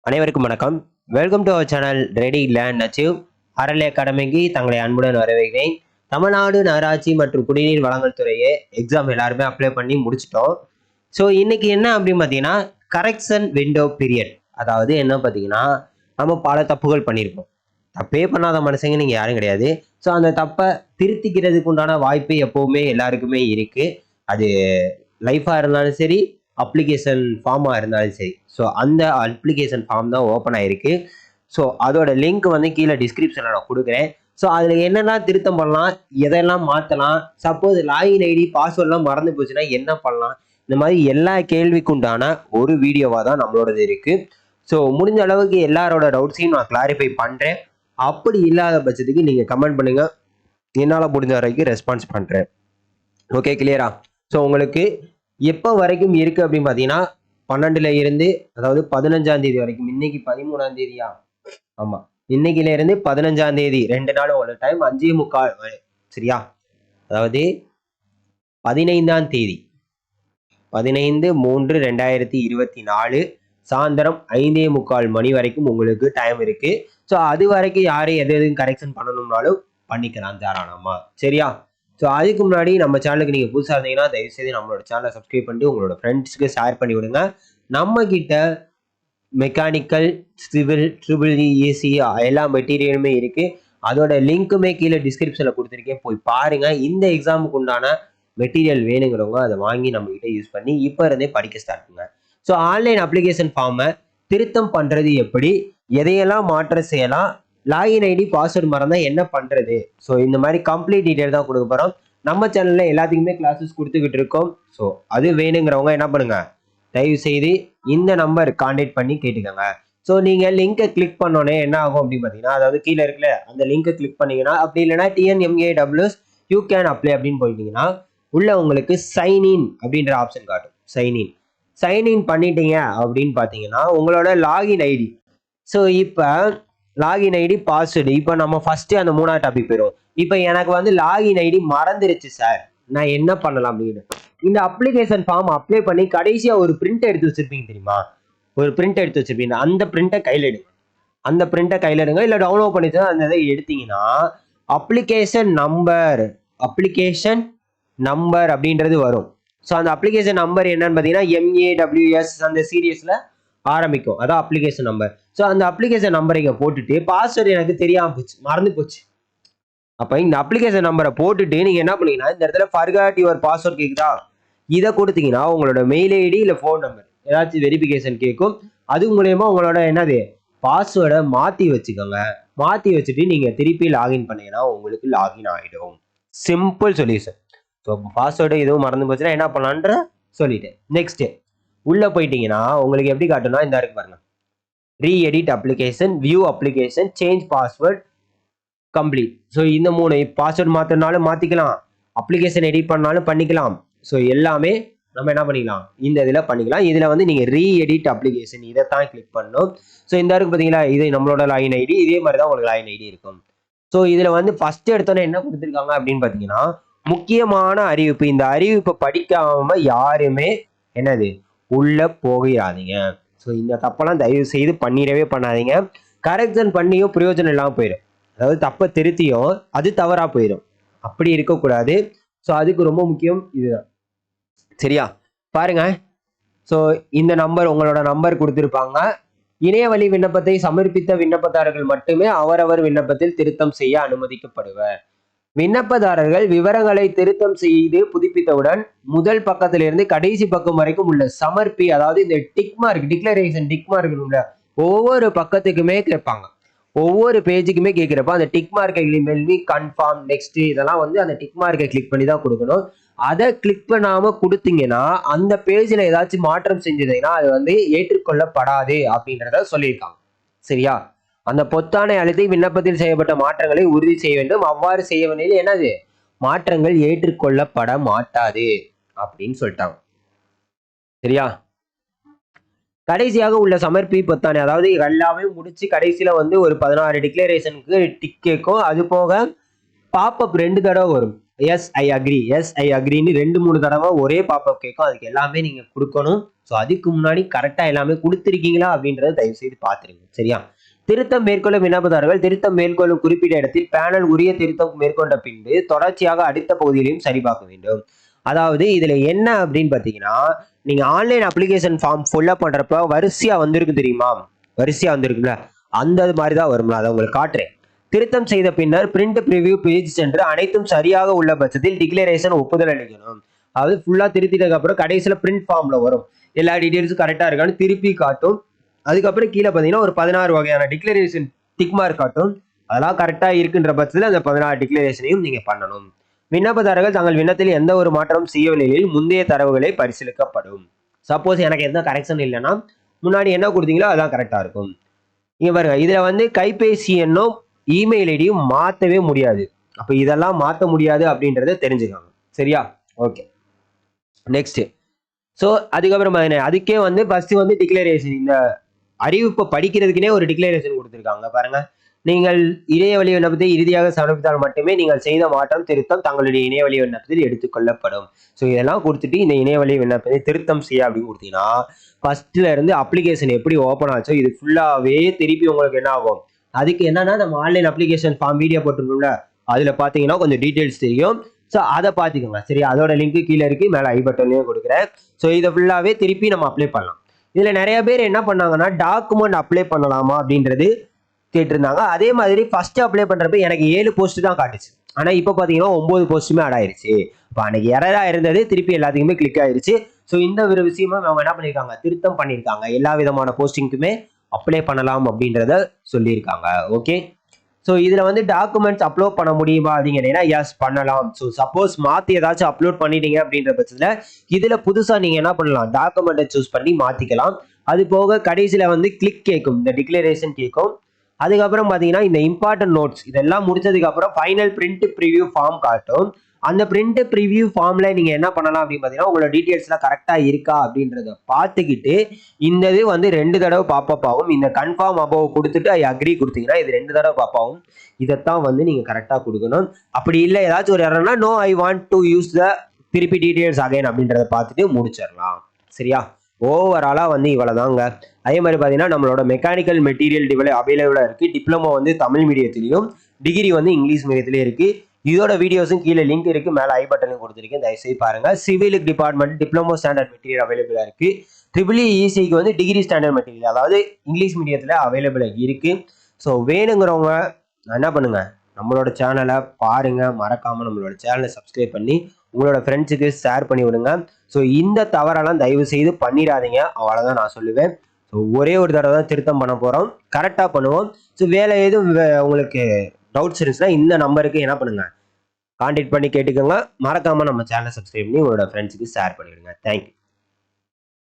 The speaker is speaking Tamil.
அனைவருக்கும் வணக்கம். Welcome to our channel ready land achieve அறலே அகாடமிக்கு தங்களை அன்புடன் வரவேற்கிறேன். தமிழ்நாடு நகராட்சி மற்றும் குடிநீர் வழங்கல் துறையை எக்ஸாம் எல்லாருமே அப்ளை பண்ணி முடிச்சிட்டோம். ஸோ இன்னைக்கு என்ன அப்படின்னு பார்த்தீங்கன்னா கரெக்ஷன் விண்டோ பீரியட். அதாவது என்ன பார்த்தீங்கன்னா நம்ம பல தப்புகள் பண்ணியிருப்போம். தப்பே பண்ணாத மனுஷங்க நீங்கள் யாரும் கிடையாது. ஸோ அந்த தப்பை திருத்திக்கிறதுக்கு உண்டான வாய்ப்பு எப்போவுமே எல்லாருக்குமே இருக்குது. அது லைஃபாக இருந்தாலும் சரி, அப்ளிகேஷன் ஃபார்மாக இருந்தாலும் சரி. ஸோ அந்த அப்ளிகேஷன் ஃபார்ம் தான் ஓப்பன் ஆகிருக்கு. ஸோ அதோட லிங்க் வந்து கீழே டிஸ்கிரிப்ஷனில் நான் கொடுக்குறேன். ஸோ அதில் என்னெல்லாம் திருத்தம் பண்ணலாம், எதெல்லாம் மாற்றலாம், சப்போஸ் லாகின் ஐடி பாஸ்வேர்ட்லாம் மறந்து போச்சுன்னா என்ன பண்ணலாம், இந்த மாதிரி எல்லா கேள்விக்குண்டான ஒரு வீடியோவாக தான் நம்மளோடது இருக்குது. ஸோ முடிஞ்ச அளவுக்கு எல்லாரோட டவுட்ஸையும் நான் கிளாரிஃபை பண்ணுறேன். அப்படி இல்லாத பட்சத்துக்கு நீங்கள் கமெண்ட் பண்ணுங்கள், என்னால் முடிஞ்ச வரைக்கும் ரெஸ்பான்ஸ் பண்ணுறேன். ஓகே, கிளியரா? ஸோ உங்களுக்கு எப்போ வரைக்கும் இருக்குது அப்படின்னு பார்த்தீங்கன்னா 12ல இருந்து, அதாவது 15ஆம் தேதி வரைக்கும். இன்னைக்கு 13ஆம் தேதியா? ஆமாம், இன்னைக்குல இருந்து 15ஆம் தேதி 2 நாள் உங்களுக்கு டைம். 5:45 சரியா? அதாவது 15ஆம் தேதி 15/3/2024 சாயந்தரம் 5:45 மணி வரைக்கும் உங்களுக்கு டைம் இருக்கு. ஸோ அது வரைக்கும் யாரும் எதுவும் கரெக்ஷன் பண்ணணும்னாலும் பண்ணிக்கலாம் தாராளமா. சரியா? ஸோ அதுக்கு முன்னாடி நம்ம சேனலுக்கு நீங்கள் புதுசாக இருந்தீங்கன்னா தயவுசெய்து நம்மளோட சேனலை சப்ஸ்கிரைப் பண்ணிட்டு உங்களோட ஃப்ரெண்ட்ஸுக்கு ஷேர் பண்ணி விடுங்க. நம்ம கிட்ட மெக்கானிக்கல், சிவில், ட்ரிபிள் ஏசி எல்லா மெட்டீரியலுமே இருக்குது. அதோட லிங்க்குமே கீழே டிஸ்கிரிப்ஷனில் கொடுத்துருக்கேன், போய் பாருங்கள். இந்த எக்ஸாமுக்கு உண்டான மெட்டீரியல் வேணுங்கிறவங்க அதை வாங்கி நம்மகிட்ட யூஸ் பண்ணி இப்போ இருந்தே படிக்க ஸ்டார்ட் பண்ணுங்க. ஸோ ஆன்லைன் அப்ளிகேஷன் ஃபார்மை திருத்தம் பண்ணுறது எப்படி, எதையெல்லாம் மாற்றம் செய்யலாம், லாகின் ஐடி பாஸ்வேர்டு மறந்தா என்ன பண்ணுறது, ஸோ இந்த மாதிரி கம்ப்ளீட் டீட்டெயில் தான் கொடுக்க போகிறோம். நம்ம சேனலில் எல்லாத்துக்குமே கிளாஸஸ் கொடுத்துக்கிட்டு இருக்கோம். ஸோ அது வேணுங்கிறவங்க என்ன பண்ணுங்க, தயவு செய்து இந்த நம்பர் கான்டாக்ட் பண்ணி கேட்டுக்கோங்க. ஸோ நீங்கள் லிங்கை கிளிக் பண்ணோன்னே என்ன ஆகும் அப்படின்னு பார்த்தீங்கன்னா, அதாவது கீழே இருக்குல்ல அந்த லிங்கை கிளிக் பண்ணீங்கன்னா, அப்படி இல்லைன்னா TNMAWS யூ கேன் அப்ளை அப்படின்னு போயிட்டீங்கன்னா உள்ள உங்களுக்கு சைன்இன் அப்படின்ற ஆப்ஷன் காட்டும். சைன்இன் பண்ணிட்டீங்க அப்படின்னு பார்த்தீங்கன்னா உங்களோட லாகின் ஐடி. ஸோ இப்போ லாகின் ஐடி, பாஸ்வேர்டு, இப்போ நம்ம ஃபர்ஸ்ட் அந்த 3ஆவது டாபிக் போயிடும். இப்போ எனக்கு வந்து லாகின் ஐடி மறந்துருச்சு சார், நான் என்ன பண்ணலாம் அப்படின்னு. இந்த அப்ளிகேஷன் ஃபார்ம் அப்ளை பண்ணி கடைசியாக ஒரு பிரிண்ட் எடுத்து வச்சிருப்பீங்க தெரியுமா? ஒரு பிரிண்ட் எடுத்து வச்சிருப்பீங்க. அந்த பிரிண்ட்டை கையில் எடுங்க. இல்லை டவுன்லோட் பண்ணிட்டு அந்த இதை எடுத்தீங்கன்னா அப்ளிகேஷன் நம்பர் அப்படின்றது வரும். ஸோ அந்த அப்ளிகேஷன் நம்பர் என்னன்னு பார்த்தீங்கன்னா MAWS அந்த சீரியஸில் ஆரம்பிக்கும். அதான் அப்ளிகேஷன் நம்பர். ஸோ அந்த அப்ளிகேஷன் நம்பரை இங்கே போட்டுட்டு, பாஸ்வேர்டு எனக்கு தெரியாமல் போச்சு, மறந்து போச்சு. அப்போ இந்த அப்ளிகேஷன் நம்பரை போட்டுட்டு நீங்கள் என்ன பண்ணீங்கன்னா இந்த இடத்துல ஃபர்காட் யுவர் பாஸ்வேர்ட் கேட்குதா, இதை கொடுத்தீங்கன்னா உங்களோட மெயில் ஐடி இல்லை ஃபோன் நம்பர் ஏதாச்சும் வெரிஃபிகேஷன் கேட்கும். அது மூலயமா உங்களோட என்னது பாஸ்வேர்டை மாற்றி வச்சுக்கோங்க. மாற்றி வச்சுட்டு நீங்கள் திருப்பி லாகின் பண்ணீங்கன்னா உங்களுக்கு லாகின் ஆகிடும். Simple solution. ஸோ பாஸ்வேர்டு எதுவும் மறந்து போச்சுன்னா என்ன பண்ணலான்ற சொல்லிட்டேன். நெக்ஸ்ட்டு உள்ளே போயிட்டீங்கன்னா உங்களுக்கு எப்படி காட்டும்னா இந்த இருக்கு பாருங்க, re-edit application, view application, change password, complete. So இந்த 3 பாஸ்வேர்ட் மாற்றினாலும் மாற்றிக்கலாம், அப்ளிகேஷன் எடிட் பண்ணாலும் பண்ணிக்கலாம். ஸோ எல்லாமே நம்ம என்ன பண்ணிக்கலாம், இந்த இதில் பண்ணிக்கலாம். இதில் வந்து நீங்கள் ரீஎடிட் அப்ளிகேஷன் இதை தான் கிளிக் பண்ணணும். ஸோ இந்த இருக்கு பார்த்தீங்களா, இது நம்மளோட லாகின் ஐடி. இதே மாதிரி தான் உங்களுக்கு லாகின் ஐடி இருக்கும். ஸோ இதில் வந்து ஃபர்ஸ்ட் எடுத்தோன்னே என்ன கொடுத்துருக்காங்க அப்படின்னு பார்த்தீங்கன்னா முக்கியமான அறிவிப்பு. இந்த அறிவிப்பை படிக்காம யாருமே என்னது உள்ள போகிறாதீங்க. ஸோ இந்த தப்பெல்லாம் தயவு செய்து பண்ணாதீங்க. கரெக்ஷன் பண்ணியும் பிரயோஜனம் இல்லாமல் போயிடும். அதாவது தப்பை திருத்தியும் அது தவறாக போயிடும். அப்படி இருக்கக்கூடாது. ஸோ அதுக்கு ரொம்ப முக்கியம் இதுதான். சரியா? பாருங்க. ஸோ இந்த நம்பர் உங்களோட நம்பர் கொடுத்துருப்பாங்க. இணையவழி விண்ணப்பத்தை சமர்ப்பித்த விண்ணப்பதாரர்கள் மட்டுமே அவரவர் விண்ணப்பத்தில் திருத்தம் செய்ய அனுமதிக்கப்படுவர். விண்ணப்பதாரர்கள் விவரங்களை திருத்தம் செய்து புதுப்பித்தவுடன் முதல் பக்கத்திலிருந்து கடைசி பக்கம் வரைக்கும் உள்ள சமர்ப்பி, அதாவது இந்த tick mark, declaration tick mark உள்ள ஒவ்வொரு பக்கத்துக்குமே கேட்பாங்க. ஒவ்வொரு பேஜுக்குமே கேட்கிறப்ப அந்த டிக் மார்க்கை கன்ஃபார்ம், நெக்ஸ்ட் இதெல்லாம் வந்து அந்த டிக் மார்க்கை கிளிக் பண்ணி தான் கொடுக்கணும். அதை கிளிக் பண்ணாம கொடுத்தீங்கன்னா அந்த பேஜ்ல ஏதாச்சும் மாற்றம் செஞ்சதுன்னா அது வந்து ஏற்றுக்கொள்ளப்படாது அப்படின்றத சொல்லியிருக்காங்க. சரியா? அந்த பொத்தானை அழுத்தி விண்ணப்பத்தில் செய்யப்பட்ட மாற்றங்களை உறுதி செய்ய வேண்டும். அவ்வாறு செய்யவனில் என்னது மாற்றங்கள் ஏற்றுக்கொள்ளப்பட மாட்டாது அப்படின்னு சொல்லிட்டாங்க. சரியா? கடைசியாக உள்ள சமர்ப்பி பொத்தானை, அதாவது எல்லாமே முடிச்சு கடைசியில வந்து ஒரு 16 டிக்ளரேஷனுக்கு டிக் கேட்கும். அது போக பாப்அப் 2 தடவை வரும். எஸ் ஐ அக்ரி, எஸ் ஐ அக்ரின்னு 2-3 தடவை ஒரே பாப்பப் கேட்கும். அதுக்கு எல்லாமே நீங்க கொடுக்கணும். ஸோ அதுக்கு முன்னாடி கரெக்டா எல்லாமே கொடுத்துருக்கீங்களா அப்படின்றத தயவு செய்து பார்த்துருங்க. சரியா? திருத்தம் மேற்கொள்ளும் விண்ணப்பதாரர்கள் திருத்தம் மேற்கொள்ளும் குறிப்பிட்ட இடத்தில் பேனல் உரிய திருத்தம் மேற்கொண்ட பின்பு தொடர்ச்சியாக அடுத்த பகுதியிலையும் சரிபார்க்க வேண்டும். அதாவது இதுல என்ன அப்படின்னு பாத்தீங்கன்னா, நீங்க ஆன்லைன் அப்ளிகேஷன் ஃபார்ம் ஃபில்அப் பண்றப்ப வரிசையா வந்திருக்கு தெரியுமா? வரிசையா வந்திருக்குல்ல, அந்த மாதிரி தான் வரும்ல. அதை உங்களுக்கு காட்டுறேன். திருத்தம் செய்த பின்னர் பிரிண்ட் ப்ரிவியூ பேஜ் சென்று அனைத்தும் சரியாக உள்ள பட்சத்தில் டிக்ளரேஷன் ஒப்புதல் அளிக்கணும். அதாவது ஃபுல்லா திருத்திட்டதுக்கு அப்புறம் கடைசியில பிரிண்ட் ஃபார்ம்ல வரும். எல்லா டீடைல்ஸும் கரெக்டா இருக்கான்னு திருப்பி காட்டும். அதுக்கப்புறம் கீழே பார்த்தீங்கன்னா ஒரு 16 வகையான டிக்ளரேஷன் டிக் மார்க் காட்டும். அதெல்லாம் கரெக்டா இருக்குன்ற பட்சத்தில் அந்த 16 டிக்ளரேஷனையும் நீங்க பண்ணணும். விண்ணப்பதாரர்கள் தங்கள் விண்ணத்தில் எந்த ஒரு மாற்றமும் செய்யவில்லை முந்தைய தரவுகளை பரிசீலிக்கப்படும். சப்போஸ் எனக்கு எந்த கரெக்ஷன் இல்லைன்னா முன்னாடி என்ன கொடுத்தீங்களோ அதான் கரெக்டா இருக்கும். இங்க பாருங்க, இதுல வந்து கைபேசி எண்ணும் இமெயில் ஐடியும் மாற்றவே முடியாது. அப்ப இதெல்லாம் மாற்ற முடியாது அப்படின்றத தெரிஞ்சுக்கோங்க. சரியா? Okay, next. ஸோ அதுக்கப்புறம் அதுக்கே வந்து ஃபர்ஸ்ட் வந்து டிக்ளரேஷன், இந்த அறிவிப்பை படிக்கிறதுக்குனே ஒரு டிக்ளரேஷன் கொடுத்துருக்காங்க பாருங்க. நீங்கள் இணையவழி விண்ணப்பத்தை இறுதியாக சமர்ப்பித்தால் மட்டுமே நீங்கள் செய்த மாற்றம் திருத்தம் தங்களுடைய இணையவழி விண்ணப்பத்தில் எடுத்துக்கொள்ளப்படும். ஸோ இதெல்லாம் கொடுத்துட்டு இந்த இணையவழி விண்ணப்பத்தை திருத்தம் செய்ய அப்படின்னு கொடுத்தீங்கன்னா ஃபர்ஸ்ட்ல இருந்து அப்ளிகேஷன் எப்படி ஓப்பன் ஆச்சோ இது ஃபுல்லாவே திருப்பி உங்களுக்கு என்ன ஆகும். அதுக்கு என்னன்னா நம்ம ஆன்லைன் அப்ளிகேஷன் ஃபார்ம் வீடியோ போட்டுருக்கோம்ல, அதுல பாத்தீங்கன்னா கொஞ்சம் டீடைல்ஸ் தெரியும். ஸோ அதை பார்த்துக்கோங்க. சரி, அதோட லிங்க் கீழே இருக்கு, மேலே ஐ பட்டன்லையும் கொடுக்குறேன். ஸோ இதை ஃபுல்லாவே திருப்பி நம்ம அப்ளை பண்ணலாம். இதுல நிறைய பேர் என்ன பண்ணாங்கன்னா டாக்குமெண்ட் அப்ளை பண்ணலாமா அப்படின்றது கேட்டிருந்தாங்க. அதே மாதிரி ஃபர்ஸ்ட் அப்ளை பண்றப்ப எனக்கு 7 போஸ்ட் தான் காட்டுச்சு. ஆனா இப்போ பாத்தீங்கன்னா 9 போஸ்ட்டுமே ஆட் ஆயிருச்சு. இப்போ அன்னைக்கு எரரா இருந்தது, திருப்பி எல்லாத்துக்குமே கிளிக் ஆயிருச்சு. ஸோ இந்த ஒரு விஷயமும் அவங்க என்ன பண்ணியிருக்காங்க, திருத்தம் பண்ணியிருக்காங்க. எல்லா விதமான போஸ்டிங்க்குமே அப்ளை பண்ணலாம் அப்படின்றத சொல்லியிருக்காங்க. ஓகே, ஸோ இதுல வந்து டாக்குமெண்ட்ஸ் அப்லோட் பண்ண முடியுமா அப்படின்னு கேட்டீங்கன்னா எஸ் பண்ணலாம். ஸோ சப்போஸ் மாத்தி ஏதாச்சும் அப்லோட் பண்ணிட்டீங்க அப்படின்ற பட்சத்துல இதுல புதுசா நீங்க என்ன பண்ணலாம், டாக்குமெண்ட்டை சூஸ் பண்ணி மாத்திக்கலாம். அது போக கடைசியில வந்து கிளிக் கேட்கும், இந்த டிக்ளரேஷன் கேட்கும். அதுக்கப்புறம் பாத்தீங்கன்னா இந்த இம்பார்ட்டன்ட் நோட்ஸ் இதெல்லாம் முடிச்சதுக்கு அப்புறம் ஃபைனல் பிரிண்ட் ப்ரிவியூ ஃபார்ம் காட்டும். அந்த பிரிண்ட் ப்ரிவியூ ஃபார்ம்ல நீங்க என்ன பண்ணலாம் அப்படின்னு பாத்தீங்கன்னா உங்களோட டீடைல்ஸ்லாம் கரெக்டா இருக்கா அப்படின்றத பார்த்துக்கிட்டு இந்த இது வந்து 2 தடவை பாப்பப் ஆகும். இந்த கன்ஃபார்ம் அபோவ் கொடுத்துட்டு ஐ அக்ரி கொடுத்தீங்கன்னா இது 2 தடவை பாப் ஆகும். இதைத்தான் வந்து நீங்க கரெக்டா கொடுக்கணும். அப்படி இல்லை ஏதாச்சும் ஒரு எரர்னா no I want to use the திருப்பி டீடைல்ஸ் அகைன் அப்படின்றத பார்த்துட்டு முடிச்சிடலாம். சரியா? ஓவராலா வந்து இவ்வளவுதாங்க. அதே மாதிரி பாத்தீங்கன்னா நம்மளோட மெக்கானிக்கல் மெட்டீரியல் அவைலபிளா இருக்கு. டிப்ளமோ வந்து தமிழ் மீடியத்திலையும் டிகிரி வந்து இங்கிலீஷ் மீடியத்திலயும் இருக்கு. இதோட வீடியோஸும் கீழே லிங்க் இருக்கு, மேலே ஐ பட்டனையும் கொடுத்துருக்கேன், தயவுசெய்து பாருங்க. Civil department diploma standard material அவைலபிளா இருக்கு. EEE வந்து டிகிரி ஸ்டாண்டர்ட் மெட்டீரியல் அதாவது இங்கிலீஷ் மீடியத்துல அவைலபிளா இருக்கு. ஸோ வேணுங்கிறவங்க என்ன பண்ணுங்க, நம்மளோட சேனலை பாருங்க, மறக்காம நம்மளோட சேனலை சப்ஸ்கிரைப் பண்ணி உங்களோட ஃப்ரெண்ட்ஸுக்கு ஷேர் பண்ணி விடுங்க. ஸோ இந்த தவறெல்லாம் தயவு செய்து பண்ணிடாதீங்க, அவ்வளோதான் நான் சொல்லுவேன். ஸோ ஒரே ஒரு தடவை தான் திருத்தம் பண்ண போகிறோம், கரெக்டாக பண்ணுவோம். ஸோ வேலை எதுவும் உங்களுக்கு டவுட்ஸ் இருந்துச்சுன்னா இந்த நம்பருக்கு என்ன பண்ணுங்க, கான்டாக்ட் பண்ணி கேட்டுக்கோங்க. மறக்காம நம்ம சேனலை சப்ஸ்கிரைப் பண்ணி உங்களோட ஃப்ரெண்ட்ஸுக்கு ஷேர் பண்ணிவிடுங்க. தேங்க்யூ.